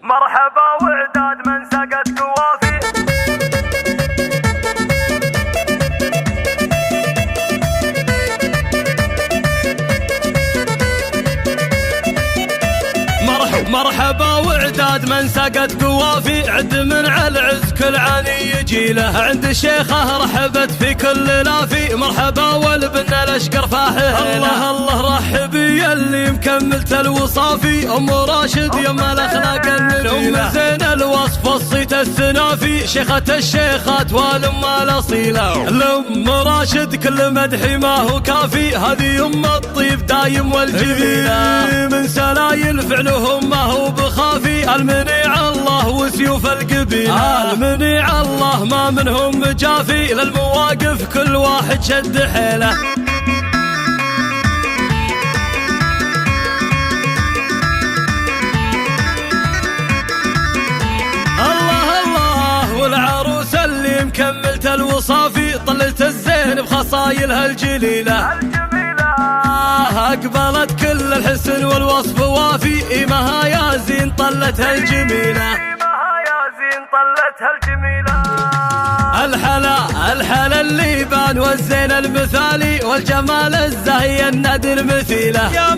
مرحبا وعداد من سقت قوافي. مرحبا وعداد من سقت قوافي، عد من على العز كل عاني يجي له، عند الشيخه رحبت في كل لافي، مرحبا والبن الاشقر فاحه. الله الله رحبي يلي مكملت الوصافي، ام راشد يما الاخلاق النبيله، ام زين الوصف الصيت السنافي، شيخه الشيخات والام الاصيله، الام راشد كل مدحي ما هو كافي، هذه ام الطيب دايم والجميله، من سلايل فعلهم ما هو بخافي، المنيع الله وسيوف القبيله، المنيع الله ما منهم جافي، للمواقف كل واحد شد حيله. الله الله والعروس اللي مكملت الوصافي، طللت الزين بخصايلها الجليله، أقبلت كل الحسن والوصف وافي، إيمها يا زين طلتها الجميلة، الحلا الليبان والزين المثالي، والجمال الزاهي النادر مثيله، يا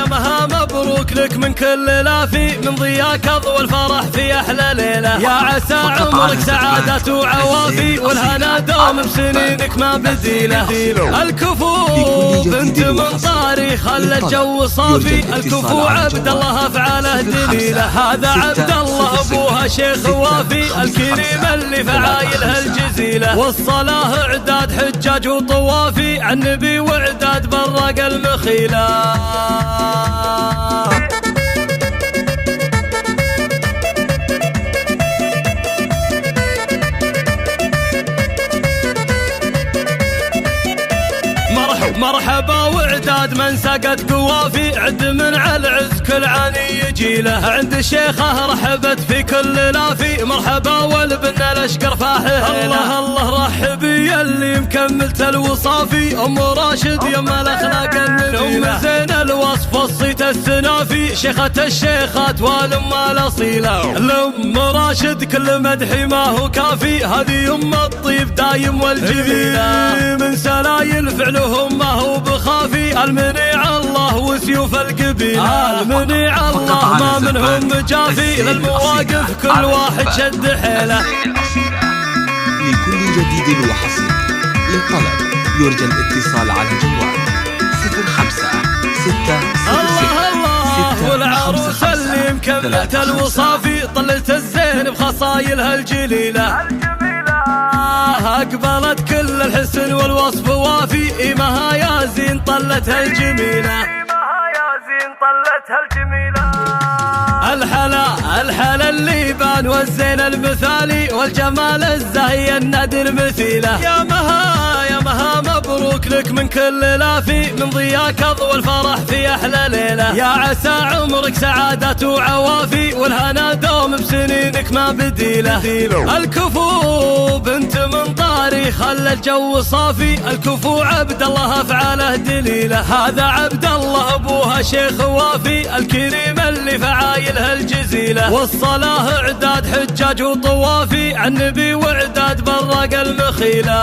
مها مبروك لك من كل لافي، من ضياك اضوى الفرح في احلى ليله، يا عسى عمرك سعادة وعوافي، والهنا دوم بسنينك ما بديله، الكفو بنت من طاري خلى الجو صافي، الكفو عبد الله افعاله دليله، هذا عبد الله ابوها شيخ وافي، الكريم اللي فعايلها الجزيله، والصلاه اعداد حجاج وطوافي، عالنبي واعداد برق المخيله. مرحبا وعداد من سقت قوافي، عد من على العز كل عاني يجي له، عند الشيخه رحبت في كل لافي، مرحبا والبن الاشقر فاحه. الله الله رحبي يلي مكملت الوصافي، ام راشد يما الاخلاق النبيله، ام زين الوصف الصيت السنافي، شيخه الشيخات والام الاصيله، الام راشد كل مدحي ما هو كافي، هذه ام الطيب دايم والجميله، من سلايل فعلهم ما هو بخافي، المنيع الله وسيوف القبيله، المنيع الله ما منهم جافي، للمواقف كل واحد شد حيله. لكل جديد وحصري للطلب يرجى الاتصال على الجوال 05 6 الله والعروس اللي مكملت الوصافي، طللت الزين بخصايلها الجليله، أقبلت كل الحسن والوصف وافي، إيمها يا زين طلتها الجميلة، الحلا الليبان والزين المثالي، والجمال الزاهي النادر مثيله، يا مها مبروك لك من كل لافي، من ضياك اضوى الفرح في احلى ليله، يا عسى عمرك سعادة وعوافي، والهنا دوم بسنينك ما بديله، الكفو بنت من طاري خلى الجو صافي، الكفو عبد الله افعاله دليله، هذا عبد الله ابوها شيخ وافي، الكريم اللي فعايلها الجزيله، والصلاه اعداد حجاج وطوافي، عالنبي واعداد برق المخيله.